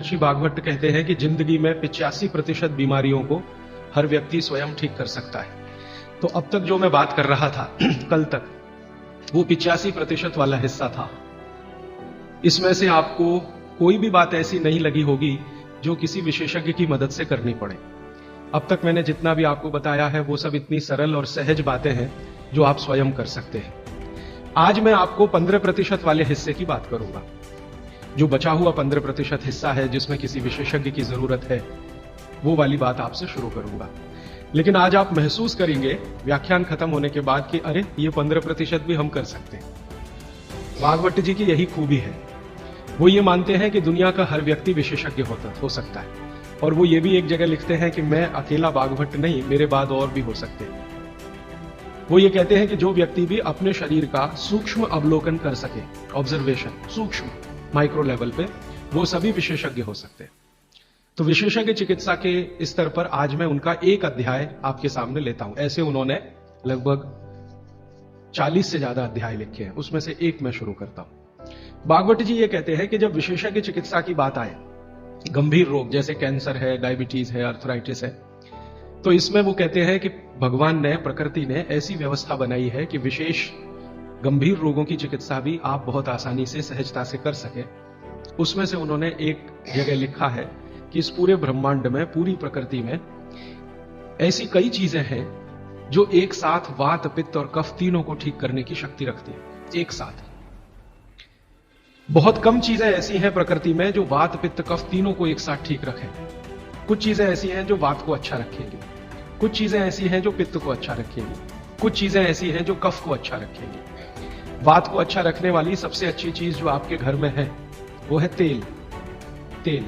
महर्षि भागवत कहते हैं कि जिंदगी में 85% बीमारियों को हर व्यक्ति स्वयं ठीक कर सकता है। तो अब तक जो मैं बात कर रहा था कल तक, वो 85% वाला हिस्सा था। इसमें से आपको कोई भी बात ऐसी नहीं लगी होगी जो किसी विशेषज्ञ की मदद से करनी पड़े। अब तक मैंने जितना भी आपको बताया है वो सब इतनी सरल और सहज बातें हैं जो आप स्वयं कर सकते हैं। आज मैं आपको 15% वाले हिस्से की बात करूंगा। जो बचा हुआ 15% हिस्सा है जिसमें किसी विशेषज्ञ की जरूरत है, वो वाली बात आपसे शुरू करूंगा। लेकिन आज आप महसूस करेंगे व्याख्यान खत्म होने के बाद कि अरे ये 15% भी हम कर सकते हैं। भागवत जी की यही खूबी है, वो ये मानते हैं कि दुनिया का हर व्यक्ति विशेषज्ञ हो सकता है। और वो ये भी एक जगह लिखते हैं कि मैं अकेला भागवत नहीं, मेरे बाद और भी हो सकते हैं। वो ये कहते हैं कि जो व्यक्ति भी अपने शरीर का सूक्ष्म अवलोकन कर सके, ऑब्जर्वेशन, सूक्ष्म माइक्रो लेवल पे, वो सभी विशेषज्ञ हो सकते हैं। तो विशेषज्ञ चिकित्सा के स्तर पर आज मैं उनका एक अध्याय आपके सामने लेता हूं। ऐसे उन्होंने लगभग 40 से ज्यादा अध्याय लिखे हैं, उसमें से एक मैं शुरू करता हूं। भागवत जी ये कहते हैं कि जब विशेषज्ञ चिकित्सा की बात आए, गंभीर रोग जैसे कैंसर है, डायबिटीज है, अर्थराइटिस है, तो इसमें वो कहते हैं कि भगवान ने, प्रकृति ने ऐसी व्यवस्था बनाई है कि विशेष गंभीर रोगों की चिकित्सा भी आप बहुत आसानी से, सहजता से कर सके। उसमें से उन्होंने एक जगह लिखा है कि इस पूरे ब्रह्मांड में, पूरी प्रकृति में ऐसी कई चीजें हैं जो एक साथ वात, पित्त और कफ तीनों को ठीक करने की शक्ति रखती है। एक साथ बहुत कम चीजें ऐसी हैं प्रकृति में जो वात, पित्त, कफ तीनों को एक साथ ठीक रखें। कुछ चीजें ऐसी हैं जो वात को अच्छा रखेंगी, कुछ चीजें ऐसी हैं जो पित्त को अच्छा रखेंगी, कुछ चीजें ऐसी हैं जो कफ को अच्छा रखेंगी। वात को अच्छा रखने वाली सबसे अच्छी चीज जो आपके घर में है वो है तेल। तेल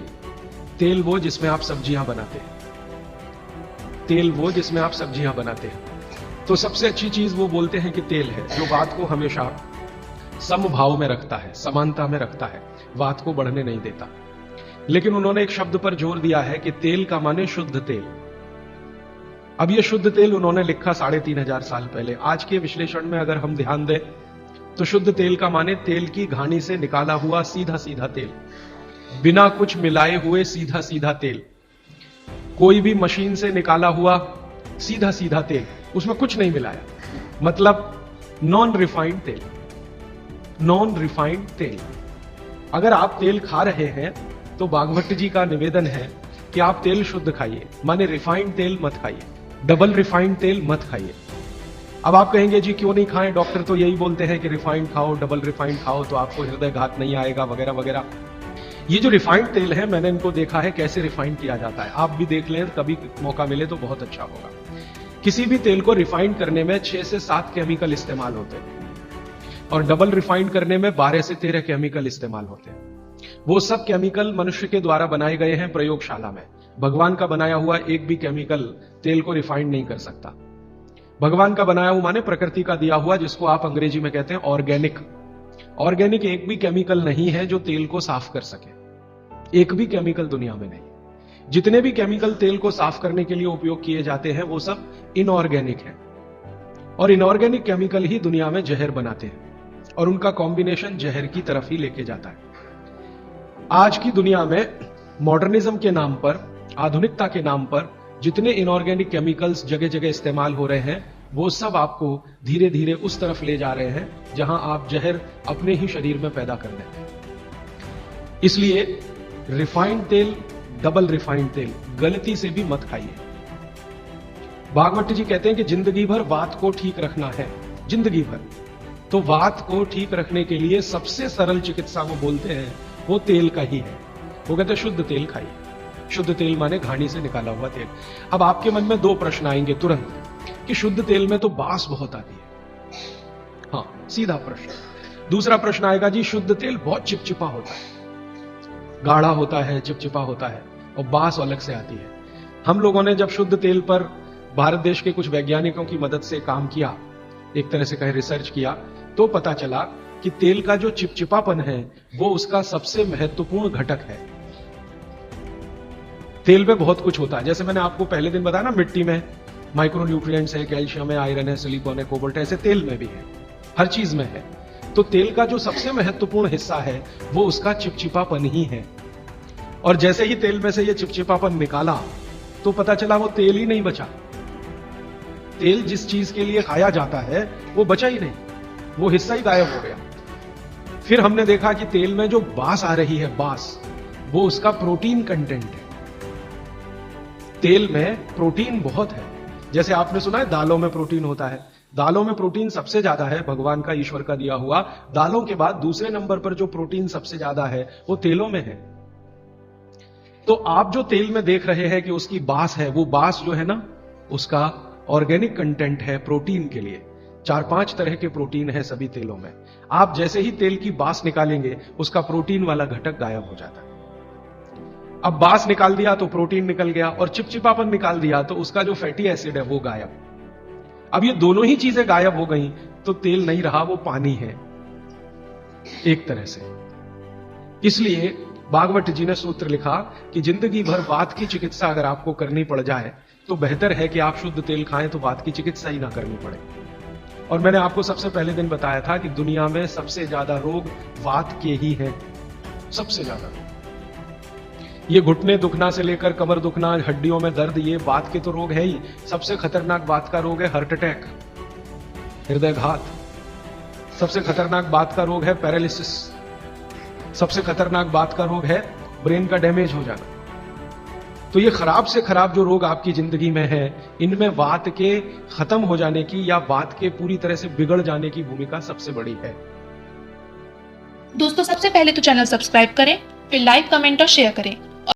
तेल वो जिसमें आप सब्जियां बनाते हैं। तेल वो जिसमें आप सब्जियां बनाते हैं। तो सबसे अच्छी चीज वो बोलते हैं कि तेल है, जो वात को हमेशा समभाव में रखता है, समानता में रखता है, वात को बढ़ने नहीं देता। लेकिन उन्होंने एक शब्द पर जोर दिया है कि तेल का माने शुद्ध तेल। अब ये शुद्ध तेल उन्होंने लिखा 3500 साल पहले। आज के विश्लेषण में अगर हम ध्यान दें तो शुद्ध तेल का माने तेल की घानी से निकाला हुआ सीधा सीधा तेल, बिना कुछ मिलाए हुए सीधा सीधा तेल, कोई भी मशीन से निकाला हुआ सीधा सीधा तेल, उसमें कुछ नहीं मिलाया, मतलब नॉन रिफाइंड तेल। नॉन रिफाइंड तेल। अगर आप तेल खा रहे हैं तो भागवत जी का निवेदन है कि आप तेल शुद्ध खाइए, माने रिफाइंड तेल मत खाइए, डबल रिफाइंड तेल मत खाइए। अब आप कहेंगे जी क्यों नहीं खाएं, डॉक्टर तो यही बोलते हैं कि रिफाइंड खाओ, डबल रिफाइंड खाओ तो आपको हृदय घात नहीं आएगा, वगैरह वगैरह। ये जो रिफाइंड तेल है, मैंने इनको देखा है कैसे रिफाइंड किया जाता है। आप भी देख लें, कभी मौका मिले तो बहुत अच्छा होगा। किसी भी तेल को रिफाइंड करने में 6 से 7 केमिकल इस्तेमाल होते हैं और डबल रिफाइंड करने में 12 से 13 केमिकल इस्तेमाल होते हैं। वो सब केमिकल मनुष्य के द्वारा बनाए गए हैं प्रयोगशाला में। भगवान का बनाया हुआ एक भी केमिकल तेल को रिफाइंड नहीं कर सकता। भगवान का बनाया हुआ माने प्रकृति का दिया हुआ, जिसको आप अंग्रेजी में कहते हैं ऑर्गेनिक। ऑर्गेनिक एक भी केमिकल नहीं है जो तेल को साफ कर सके। एक भी केमिकल दुनिया में नहीं। जितने भी केमिकल तेल को साफ करने के लिए उपयोग किए जाते हैं वो सब इनऑर्गेनिक है। और इनऑर्गेनिक केमिकल ही दुनिया में जहर बनाते हैं और उनका कॉम्बिनेशन जहर की तरफ ही लेके जाता है। आज की दुनिया में मॉडर्निज्म के नाम पर, आधुनिकता के नाम पर जितने इनऑर्गेनिक केमिकल्स जगह जगह इस्तेमाल हो रहे हैं, वो सब आपको धीरे धीरे उस तरफ ले जा रहे हैं जहां आप जहर अपने ही शरीर में पैदा कर लेते हैं। इसलिए रिफाइंड तेल, डबल रिफाइंड तेल गलती से भी मत खाइए। भागवत जी कहते हैं कि जिंदगी भर वात को ठीक रखना है, जिंदगी भर। तो वात को ठीक रखने के लिए सबसे सरल चिकित्सा वो बोलते हैं वो तेल का ही है। वो कहते हैं शुद्ध तेल खाइए। शुद्ध तेल माने घानी से निकाला हुआ तेल। अब आपके मन में 2 प्रश्न आएंगे तुरंत कि शुद्ध तेल में तो बास बहुत आती है। हाँ, सीधा प्रश्न। दूसरा प्रश्न आएगा जी शुद्ध तेल बहुत चिपचिपा होता है, गाढ़ा होता है, चिपचिपा होता है और बास अलग से आती है। हम लोगों ने जब शुद्ध तेल पर भारत देश के कुछ वैज्ञानिकों की मदद से काम किया, एक तरह से कहें रिसर्च किया, तो पता चला कि तेल का जो चिपचिपापन है वो उसका सबसे महत्वपूर्ण घटक है। तेल में बहुत कुछ होता है, जैसे मैंने आपको पहले दिन बताया ना, मिट्टी में माइक्रो न्यूट्रिएंट्स है, कैल्शियम है, आयरन है, सिलिकॉन है, कोबाल्ट है, ऐसे तेल में भी है, हर चीज में है। तो तेल का जो सबसे महत्वपूर्ण हिस्सा है वो उसका चिपचिपापन ही है। और जैसे ही तेल में से ये चिपचिपापन निकाला तो पता चला वो तेल ही नहीं बचा। तेल जिस चीज के लिए खाया जाता है वो बचा ही नहीं, वो हिस्सा ही गायब हो गया। फिर हमने देखा कि तेल में जो बास आ रही है, बास, वो उसका प्रोटीन कंटेंट है। तेल में प्रोटीन बहुत है। जैसे आपने सुना है दालों में प्रोटीन होता है, दालों में प्रोटीन सबसे ज्यादा है, भगवान का, ईश्वर का दिया हुआ। दालों के बाद दूसरे नंबर पर जो प्रोटीन सबसे ज्यादा है वो तेलों में है। तो आप जो तेल में देख रहे हैं कि उसकी बास है, वो बास जो है ना, उसका ऑर्गेनिक कंटेंट है प्रोटीन के लिए। 4-5 तरह के प्रोटीन है सभी तेलों में। आप जैसे ही तेल की बास निकालेंगे उसका प्रोटीन वाला घटक गायब हो जाता है। अब बास निकाल दिया तो प्रोटीन निकल गया, और चिपचिपापन निकाल दिया तो उसका जो फैटी एसिड है वो गायब। अब ये दोनों ही चीजें गायब हो गई तो तेल नहीं रहा, वो पानी है एक तरह से। इसलिए भागवत जी ने सूत्र लिखा कि जिंदगी भर वात की चिकित्सा अगर आपको करनी पड़ जाए तो बेहतर है कि आप शुद्ध तेल खाएं, तो वात की चिकित्सा ही ना करनी पड़े। और मैंने आपको सबसे पहले दिन बताया था कि दुनिया में सबसे ज्यादा रोग वात के ही हैं, सबसे ज्यादा। ये घुटने दुखना से लेकर कमर दुखना, हड्डियों में दर्द, ये वात के तो रोग है ही। सबसे खतरनाक वात का रोग है हार्ट अटैक, हृदयघात। सबसे खतरनाक वात का रोग है पैरालिसिस। सबसे खतरनाक वात का रोग है ब्रेन का डैमेज हो जाना। तो ये खराब से खराब जो रोग आपकी जिंदगी में है, इनमें वात के खत्म हो जाने की या वात के पूरी तरह से बिगड़ जाने की भूमिका सबसे बड़ी है। दोस्तों, सबसे पहले तो चैनल सब्सक्राइब करें, फिर लाइक, कमेंट और शेयर करें